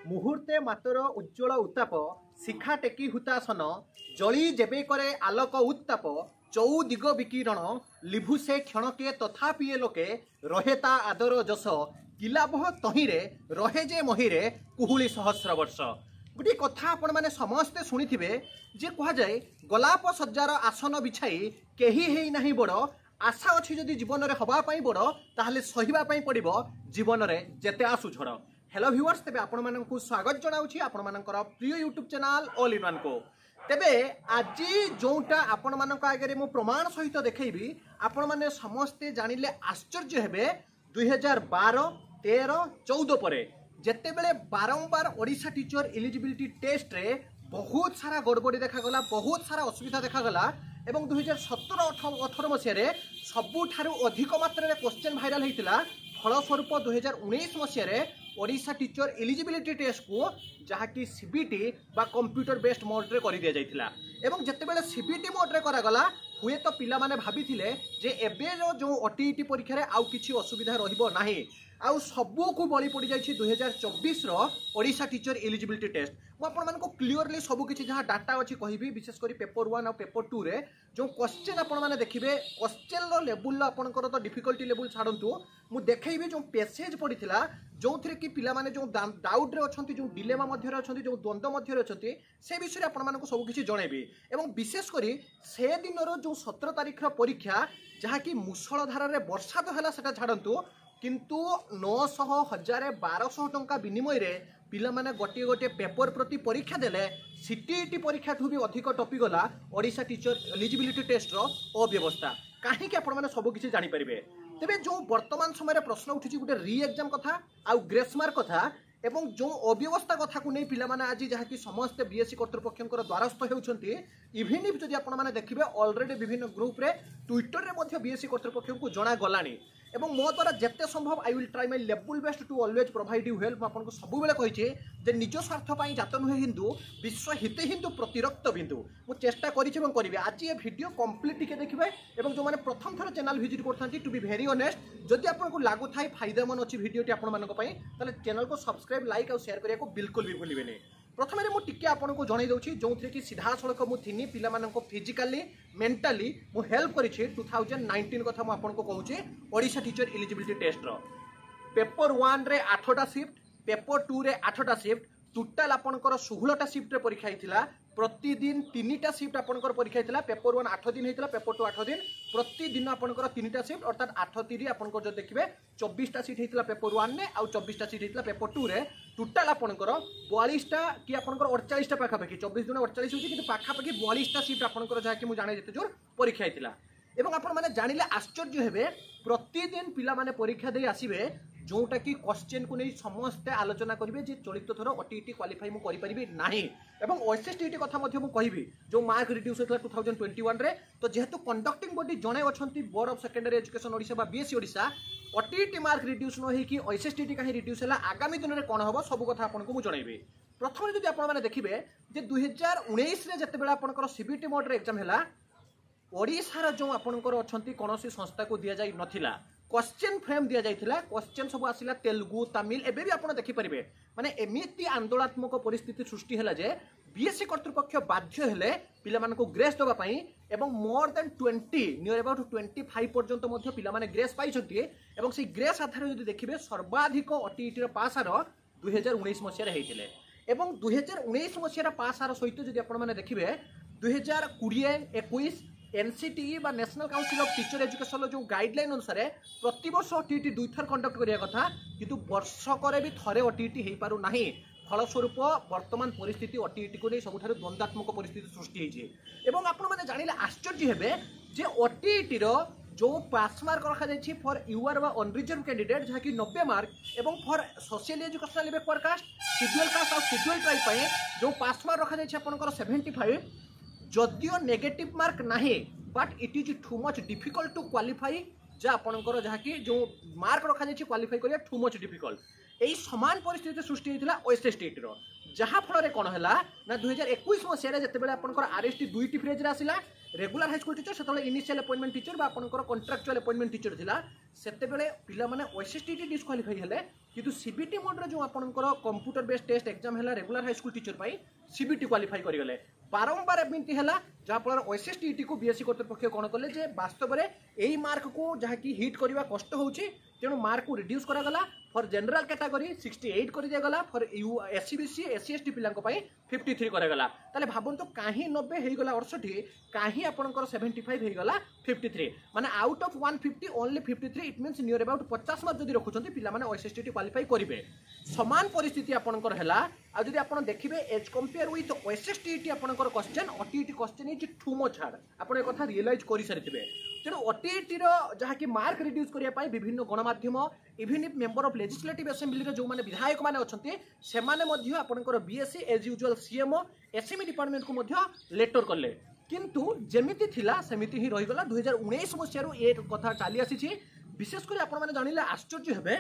मुहूर्ते मातर उज्ज्वल उत्ताप शिखा टेकी हुतासन जली जेबे करे आलोक उत्ताप चौदिग विकिरण लिभु से क्षणके तथापि लोके रहेता आदर जस किलाभ तहिरे रहे जे महिरे कुहुली सहस्र वर्ष। गोटे कथा आपण मैंने समस्ते शुणी जे कह जाए गलाप सज्जार आसन बिछाई केही हेई नाही बड़ आशा अच्छी जदि जीवन में हवापाई बड़ ताहले सहिबापाई पड़िबो जीवन में जेते आसु झड़। हेलो व्यूअर्स, तेबे आपण माननकु स्वागत जनाउछि आपण मानकर प्रिय YouTube channel all in one को। तेबे आज जोटा आपण मानक आगे मु प्रमाण सहित देखैबी आपण माने समस्ते जानिले आश्चर्य हेबे 2012, 13, 14 परे जेतेबेले बारंबार ओडिशा टीचर एलिजिबिलिटी टेस्ट रे बहुत सारा गड़बड़ी देखागला, बहुत सारा असुविधा देखागला एवं 2017-18 मसीह सबुठारु अधिक मात्रा क्वेश्चन भाइराल होता। फलस्वरूप 2019 मसीह ओडिशा टीचर एलिजिबिलिटी टेस्ट को जहाँकि सीबीटी बा कंप्यूटर बेस्ड मोड रे कर दिया जाइथिला एवं जेतेबेले सीबीटी मोड रे करागला हुए तो पिला माने भाबिथिले जे एबे जो ओटीईटी परीक्षा रे आउ किछि असुविधा रहिबो नाही आउ सबू को बली पड़ जाइछि 2024 रो ओडिशा टीचर एलिजिबिलिटी टेस्ट। मु आपण मानको क्लियरली सबु किछि जहाँ डाटा अछि कहिबी, विशेष करी पेपर 1 और पेपर 2 रे जो क्वेश्चन आपण माने देखिबे क्वेश्चन रो लेवल आपनकर तो डिफिकल्टी लेवल छाडंतु मु देखैबी जो पैसेज पड़िथिला जो थरे कि पिला माने जो डाउट रे अछंती, जो डिलेमा मध्य रे अछंती, जो द्वंद्व मध्य रे अछंती से विषय आपण मानको सब किछि जणैबी एवं विशेष करी से दिन रो जो 17 तारिख रो परीक्षा जहाँ कि मुसळ धारा रे वर्षा तो हला सेटा छाडंतु किंतु 900, 1000, 1200 टंका विनिमय रे पिला माने गोटे गोटे पेपर प्रति परीक्षा देले सीटीईटी परीक्षा ठू भी अधिक टपी गला ओडिशा टीचर एलिजिबिलिटी टेस्ट रो अव्यवस्था। काहे कि आपण माने सब किछि जानि परिबे। तेबे जो वर्तमान समय रे प्रश्न उठिछि गोटे री एग्जाम कथा आ ग्रेस मार्क कथा एवं जो अव्यवस्था कथा को नहीं पिला माने आज जहाँ कि समस्त बीएससी कर्तृपक्षर द्वारस्थ होउछंती। इवन इफ जदि आपण माने देखिबे ऑलरेडी विभिन्न ग्रुप रे ट्विटर रे मध्य बीएससी कर्तृपक्ष को जना गलानी एवं मो द्वारा जिते संभव I will try my level best to always provide you help. आपको सब बेले कही जे निज स्वार्थ पर जात नुहे हिंदू विश्व हिते हिंदू प्रतिरक्त बिंदु मु चेष्टा करी। आज ये वीडियो कंप्लीट टिके देखिए और जो मैंने प्रथम थर चैनल विजिट करते टू बी भेरी ऑनेस्ट जदि आपको लागू थाए फायदामंद अच्छी वीडियोटी आपको चैनल को सब्सक्राइब, लाइक और शेयर करने को बिल्कुल भी भूलिए। प्रथम मुझे आपको जन दूसरी जो थे कि सीधा सड़क मुझे पिला फिजिकाली मेंटाली मु हेल्प करी 2019 कथा मुझे कहूँ ओडिशा टीचर एलिजिबिलिटी टेस्ट रो पेपर 1 रे 8टा शिफ्ट, पेपर 2 रे 8टा शिफ्ट, टोटाल आपनकर 16टा शिफ्ट रे परीक्षा होता। प्रतिदिन 3टा शिफ्ट आपनकर परीक्षा होता। पेपर 1 8 दिन होता, पेपर 2 8 दिन, प्रतिदिन आपनकर 3टा शिफ्ट अर्थात 8 3 आपनकर जो देखिए 24टा सीट होता पेपर 1 ने आउ 24टा सीट होता पेपर 2 रे। टोटाल आपनकर 42टा कि आपनकर 48टा पाखापाखि 24 दिन 48 होची कि पाखापाखि 42टा सीट आपनकर जहा कि मु जाने जते जोर परीक्षा होता। एवं आपण माने जानिले आश्चर्य हेबे प्रतिदिन पिला माने परीक्षा दे आसीबे जोटा कि क्वेश्चन को नहीं समस्ते आलोचना करेंगे जे चलित थर ओटीईटी क्वालिफाई मु करि परिबी नाही एवं ओएसएसटीटी कथा मध्य मु कहिबी जो मार्क रिड्यूस होता 2021 रे। तो जेहेतु कंडक्टिंग बॉडी जणे अछंती board of secondary education Odisha बा BSC Odisha OTET mark reduce न होई कि ओएसएसटीटी काहे रिड्यूस हला आगामी दिन रे कोन हबो सब कथा आपनको मु जणैबी। प्रथम जदि आपण माने देखिबे जे 2019 रे जते बेला आपनकर सीबीटी मोड रे एग्जाम हला ओडिशा जो आपनकर अछंती कोनोसी संस्था को दिया जाई नथिला क्वेश्चन फ्रेम दिया जाइथिला। क्वेश्चन सब आसिला तेलुगु, तमिल एबे भी आपण देखि परिबे माने एमिति आंदोलनात्मक परिस्थिति सृष्टि हला जे बीएससी कर्तृपक्ष बाध्य हेले पिला मानको ग्रेस दबा पई एवं मोर देन 20 नियर अबाउट 25 पर्यंत मध्य पिला माने ग्रेस पाई छथि एवं से ग्रेस आधार जदि देखिबे सर्वाधिक ओटीईटी रो पास आरो 2019 मसिया रे हेतिले एवं 2019 मसिया रो पास आरो सहित जदि आपण माने देखिबे 2020-21 एनसीटीई बा national council of teacher education जो गाइडलाइन अनुसार प्रति वर्ष ओटीईटी 2 थर कंडक्ट करिया कथा किंतु वर्षकर भी थरे ओटीईटी हेई पारु नाही। फलस्वरूप वर्तमान परिस्थिति ओटीईटी को नहीं सबुठारु द्वंद्वात्मक परिस्थिति सृष्टि होइछे एवं आपण माने जानिले आश्चर्य हेबे जे ओटीईटी रो जो पास मार्क रखा जाइछि फॉर यूआर बा अनरिजर्व कैंडिडेट जहाँ कि 90 मार्क एवं for social educational backward caste, schedule caste और शेड्यूल ट्राइब पय जो पास मार्क रखा जाइछि आपनकर 75 जदियो नेगेटिव मार्क नाही but it is too much difficult to qualify जा आपनकर जहाँ कि जो मार्क रखा जाइछि क्वालिफाई करिया टू मच डिफिकल्ट। यही समान परिस्थिति सृष्टि होता ओएसएसटीटी जहाँफल कौन है ना 2021 मसीह जितेबाला आपंकर आरएसटी दुईटी फ्रेज आसला रेगुलर हाईस्कल टीचर से इनिशियल अपॉइंटमेंट टीचर आपंकर कंट्राक्चुअल अपॉइंटमेंट टीचर थिला सेतेबेले पिला माने ओएसएसटी डिस्क्वालिफाई हेले किंतु सीबीटी मोड रे जो आपंकर कंप्यूटर बेस्ड टेस्ट एग्जाम है रेगुलर हाईस्कल टीचर पाई सीबीटी क्वालिफाई करगले बारंबार एमती है जहाँफल ओएसएसटी को बीएससी कर्तृपक्ष कौन कले जे वास्तव में यही मार्क को जहाँकि हिट करवा कष्ट होची तेणु मार्क को रिड्यूस करागला फॉर जनरल कैटेगरी 68 कर दिगला for SC BC SC ST पिला 53 करागला ताले भाबंतु काहे 90 हेगला 68 काहे आपनकर 75 हेगला 53 माने out of 150 only 53 it means near about 50 mark जदी रखुचंती पिला माने ओएसएसटी क्वालिफाई करिवे समान परिस्थिति आपनकर हैला आ जदी आपन देखिबे एज कंपेयर विथ ओएसएसटी आपनकर question OTT question is too much hard आपन ए कथा रियलाइज करि सारिथिबे तेणु ओटीटी रो जहाँकि मार्क रिड्यूस करिया पाई विभिन्न गणमाध्यम even if member of legislative assembly रे जो माने विधायक माने अछंती से माने मध्य आपनकर BSc as usual CMO SME department को मध्य लेटर करले किंतु जेमिति थिला सेमिति ही रहिगला 2019 मसिया रो ए कथा चाली आसी विशेष कर आपण माने जानिले आश्चर्य हेबे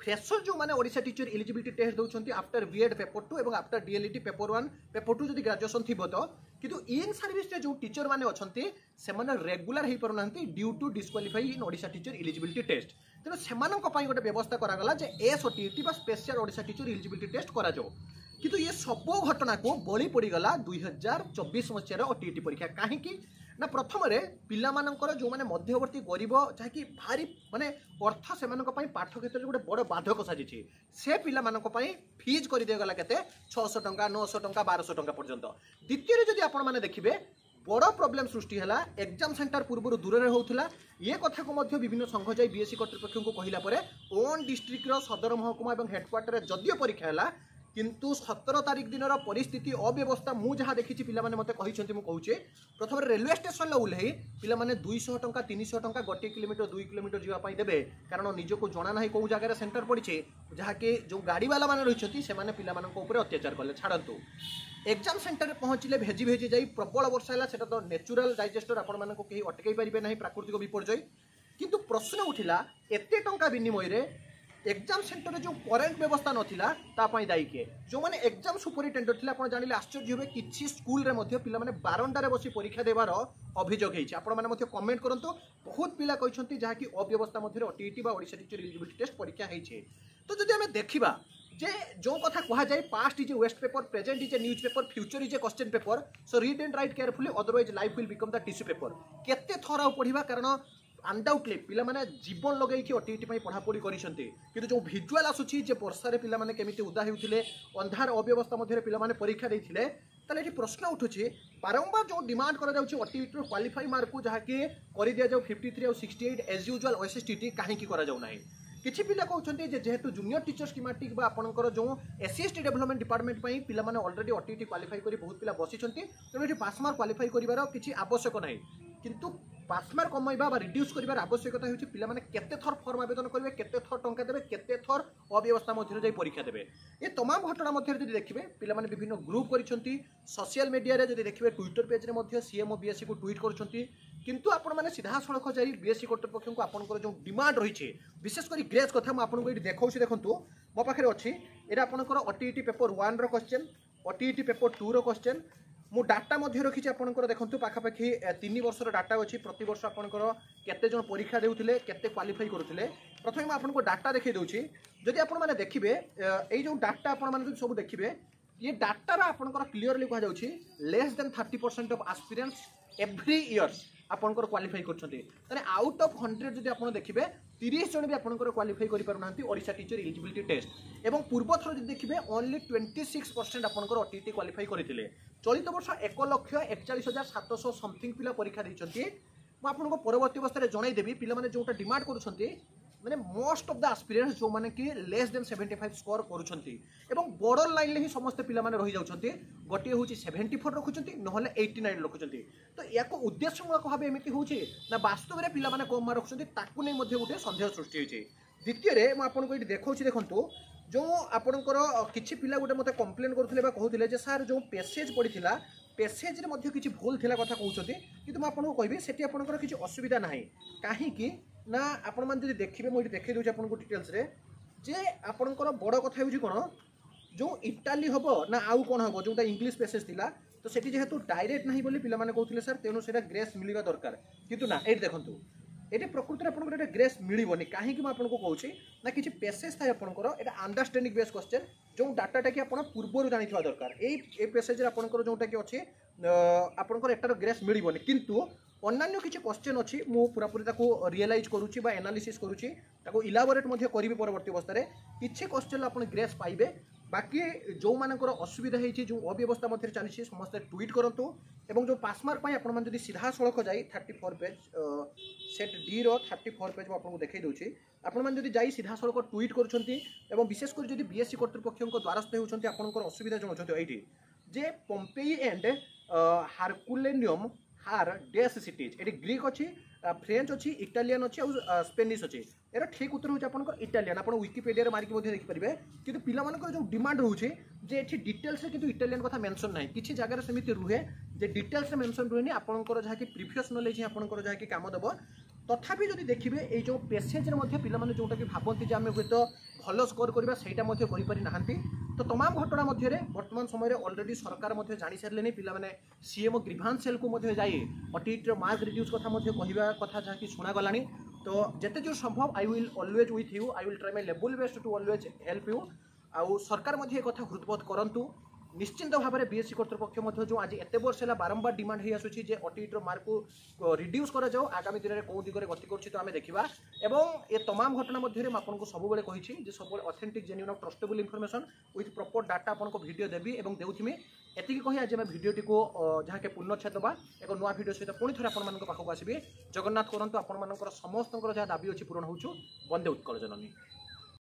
फ्रेशर जो माने ओडिशा टीचर एलिजिबिलिटी टेस्ट दउछंती आफ्टर बीएड पेपर 2 एवं आफ्टर डीएलईडी पेपर 1 पेपर 2 जदी ग्रेजुएशन थिबो तो किंतु इन सर्विस रे जो टीचर माने अछंती से माने रेगुलर हे परनांती due to disqualify in Odisha teacher eligibility test तेनो सेमानक पई गोटे व्यवस्था करा गला जे एसओटीटी बा special Odisha teacher eligibility test करा जो किंतु ये सब घटना को बळी पड़ी गला 2024 मसिया ओटीटी परीक्षा काहे की ना प्रथम रे पिला मानकर जो माने मध्यवर्ती गरीब जहाँकि भारी माने अर्थ से पाठ क्षेत्र में गोटे बड़ बाधक साजिଛି से पिला मानक पई फीज कर दिया गला केते 600 टंका 900 टंका 1200 टंका पर्यंत द्वितीय जदि आपण माने देखिबे बड़ प्रॉब्लम सृष्टि है एग्जाम सेंटर पूर्व दूर होता ये कथा को मध्य विभिन्न संघ जाई बीएससी कर्तृपक्ष को कहला परे ओन डिस्ट्रिक्ट सदर महकुमा और हेडक्वार्टर जदियो परीक्षा है किंतु 17 तारिख दिन परिस्थिति अव्यवस्था मु जहाँ देखी पिला माने मते कहिसेंती मु कहूचे प्रथम रेलवे स्टेशन ले उल्हे पिला माने 200 टंका 300 टंका 1 किलोमीटर 2 किलोमीटर जीवा पई देबे कारण निजको जना नाही को जगह सेंटर पड़ीछे जहाँ के जो गाड़ी वाला माने रहिछथि से माने पिला मानक ऊपर अत्याचार कले छाड़ंतु एग्जाम सेंटर पहुँचले भेजी भेजी जाई प्रबल वर्षा है सेटा तो नेचुरल डाइजेस्टर आपण मानक केही अटकई परिबे नाही प्राकृतिक विपर्यय किंतु प्रश्न उठिला एते टंका विनिमय रे एग्जाम सेंटर जो करेन्ट व्यवस्था नथिला तापाई दायी किए जो माने एग्जाम सुपरिटेंडेंट थिला आपण जानिले आश्चर्य होबे किछि स्कूल रे मध्य पिला माने बारंडारे बसी परीक्षा देबार अभियोग हेछि आपण माने मध्य कमेंट करंतो बहुत पिला कहिसंती जहा कि अव्यवस्था मध्य ओटीटी बा ओडिशा टीचर एलिजिबिलिटी टेस्ट परीक्षा हेछि तो जदि हमें देखिबा जे जो कथा कहा जाए past is a waste paper present is a news paper future is a question paper so read and write carefully otherwise life will become the tissue paper केते थरा पढ़िबा कारण अनडाउटली पिला माने जीवन लगेई कि ओटीटी पई पढ़ापढ़ी करिसंती किंतु जो विजुअल आसुची जे वर्षा रे पिला माने केमिति उदा हेउथिले अंधार अव्यवस्था मध्य रे पिला माने परीक्षा देथिले ताले एठी प्रश्न उठुची बारंबार जो डिमांड करा जाउची ओटीटी रो क्वालिफाई मार्क को जहा कि करि दिया जाउ 53 और 68 एज यूजुअल ओएसएसटी काहे कि करा जाउ नाही किछि पिला कहउछंती जे जेहेतु जूनियर टीचर स्कीमेटिक बा आपनकर जो एससीएसटी डेवलपमेंट डिपार्टमेंट पई पिला माने ऑलरेडी ओटीटी क्वालिफाई करी बहुत पिला बसिछंती तेणु एठी पास मार्क क्वालिफाई करिवार किछि आवश्यक नाही किंतु पास मार्क कमाइबा बा रिड्यूस करिवार आवश्यकता होछि पिला माने केते थर फॉर्म आवेदन करिवे केते थर टंका देबे केते थर अव्यवस्था मध्य जाई परीक्षा देबे ये तमाम घटना मध्य जदि देखिबे पिला माने विभिन्न ग्रुप करिसंती सोशल मीडिया रे जदि देखिबे ट्विटर पेज रे मध्य सीएमओ बीएससी को ट्वीट करिसंती किंतु आपण माने सीधा सड़क जाई बीएससी कर्तृपक्ष को आपनकर जो डिमांड रहिछे विशेष करी ग्रेस कथा म आपनको एठी देखौछि देखंतु मो पाखरे अछि एटा आपनकर ओटीटी पेपर 1 रो क्वेश्चन ओटीटी पेपर 2 रो क्वेश्चन मु डाटा मध्य रखी आपंकर देखो पाखापाखि 3 वर्षर डाटा अच्छी प्रति वर्ष आपंकर केते जन परीक्षा देउथिले केते क्वालिफाई करुथिले प्रथमे मैं आपको डाटा देखै दउछि जदि आपण माने देखिबे एई जो डाटा आपण माने सब देखिबे ये डाटा रा आपंकर क्लियरली कहा जाउछि less than 30% of aspirants every years आपंकर क्वालिफाई करछन्ते तने आउट ऑफ 100 जदि आपण देखिबे 30 जन भी आपंकर क्वालिफाई करि पारु नांती ओडिशा टीचर एलिजिबिलिटी टेस्ट एवं पूर्व थर जदि देखिबे ओनली 26% आपंकर ओटीटी क्वालिफाई करिथिले चलित वर्ष 1,41,700 समथिंग पिला परीक्षा देइछन्ती म आपनको परवर्ती अवस्था जणाई देबी पिला माने जोटा डिमांड करूछन्ती माने मोस्ट ऑफ द एस्पिरेंट्स जो माने कि लेस देन 75 स्कोर करूछन्ती एवं बॉर्डर लाइन ले ही समस्त पिला माने रहि जाउछन्ती गोटे होची 74 रखुछन्ती नहले 89 रखुछन्ती तो याको उद्देश्यमूलक भाबे एमिति होची ना वास्तव रे पिला माने कम मार्क रखुछन्ती ताकू नै मध्ये गोटे संदेह सृष्टि होची द्वितीय रे म आपनको एठी देखौछि देखंतु जो आपनकर किछि पिला गोटे मते कंप्लेन करथले बा कहउथिले जे सर जो पैसेज पडिथिला पैसेज रे मध्ये किछि भूल थिला कथा कहउछथि किंतु म आपनको कहबी सेठी आपनकर किछि असुविधा नाही काहे कि ना आपण मान जदि देखिबे म एठी देखै दउछि आपनको डिटेल्स रे जे आपनकर बड़ कथा होउछि कोन जो इटाली हम ना आउ कौन हम जोटा इंग्लीश पैसेज थिला तो सेठी जेहेतु डायरेक्ट नहीं बोली पिला माने कहउथिले सर तेनु सेटा ग्रेस मिलिबा दरकार किंतु ना एट देखंतु एटे प्रकृति आपन एटा ग्रेस मिलिबोनी काहे कि म आपन को कहउची ना किछि पैसेज थाय आपन एटा अंडरस्टैंडिंग बेस क्वेश्चन जो डाटाटा कि आपन पूर्वरु जानिथिबा दरकार ए पैसेज रे आपन जोटा कि अछि आपन एटार ग्रेस मिलिबोनी किंतु अन्य किसी क्वेश्चन अच्छी मु पूरापूरी रियलाइज करुच्ची बा एनालिसिस करुच्ची ताको इलाबोरेट मध्य करी परवर्ती अवस्था किसी क्वेश्चन आप ग्रेस पाइबे बाकी जो मानकर असुविधा होती जो अव्यवस्था मध्य चली समस्त ट्वीट करूँ और जो पासमार्क आप सीधा सड़क जाई 34 पेज सेट डी रो 34 पेज आपको देखई दूसरी आपड़ी जा सीधा सड़क ट्वीट कर विशेषकर जब बीएससी कर्तृपक्ष द्वारस्थ होती आपंकर असुविधा जनाते ये जे पोम्पेई एंड हारकुलेनियम हार डैश सिटीज ये ग्रीक अच्छी फ्रेंच अच्छी इटालियन अच्छी और स्पेनिश अच्छी यार ठीक उत्तर होची आपनकर इटालियन आप विकिपीडिया रे मारिक देखि परिबे किंतु पिला मानकर जो डिमांड रहउची जे एठी डिटेल्स रे किंतु इटालियन कथा मेंशन नाही किछि जगह रे समिति रुहे जे डिटेल्स रे मेंशन रुहेनी आपनकर जहा कि प्रीवियस नॉलेज ही आपनकर जहा कि काम दबो तथापि जदि देखिबे ए जो पैसेज रे मध्ये पिला माने जोटा कि भाबंती जे आमे होतो भलो स्कोर करबा सेटा मध्ये करि पारि नाहंती तो तमाम घटना मध्य वर्तमान समय ऑलरेडी सरकार मध्य जानी सारे पिला माने सीएम ग्रीभांस सेल को मध्य जाई ऑडिट मार्क रिड्यूस कथा मध्य कहिबा कथा जहा कि सुना गलानी तो जिते जो संभव I will always with you I will try my level best to always help you आउ सरकार मध्य एक कथा हृदबोध करंतु निश्चिंत भाव में बीएससी कर्तृपक्ष जो आज एत वर्ष है बारंबार डिमांड हो आसूँ ऑडिटर मार्क को रिड्यूस कर जाओ आगामी दिन में कौ दिगरे गति कर आम देखा एवं ये तमाम घटना मध्य आपको सब कही सब ऑथेंटिक जेन्युइन और trustable information with proper data आपको वीडियो देवी और देउथिमे एति कही आज मैं वीडियोटी को जहाँ के पूर्णच्छेद दबा एक नुआ वीडियो सहित पुणी थे आपको आसबि जगन्नाथ करंतु आपण समस्त जहाँ दाबी अच्छी पूरण हो वंदे उत्कल जननी।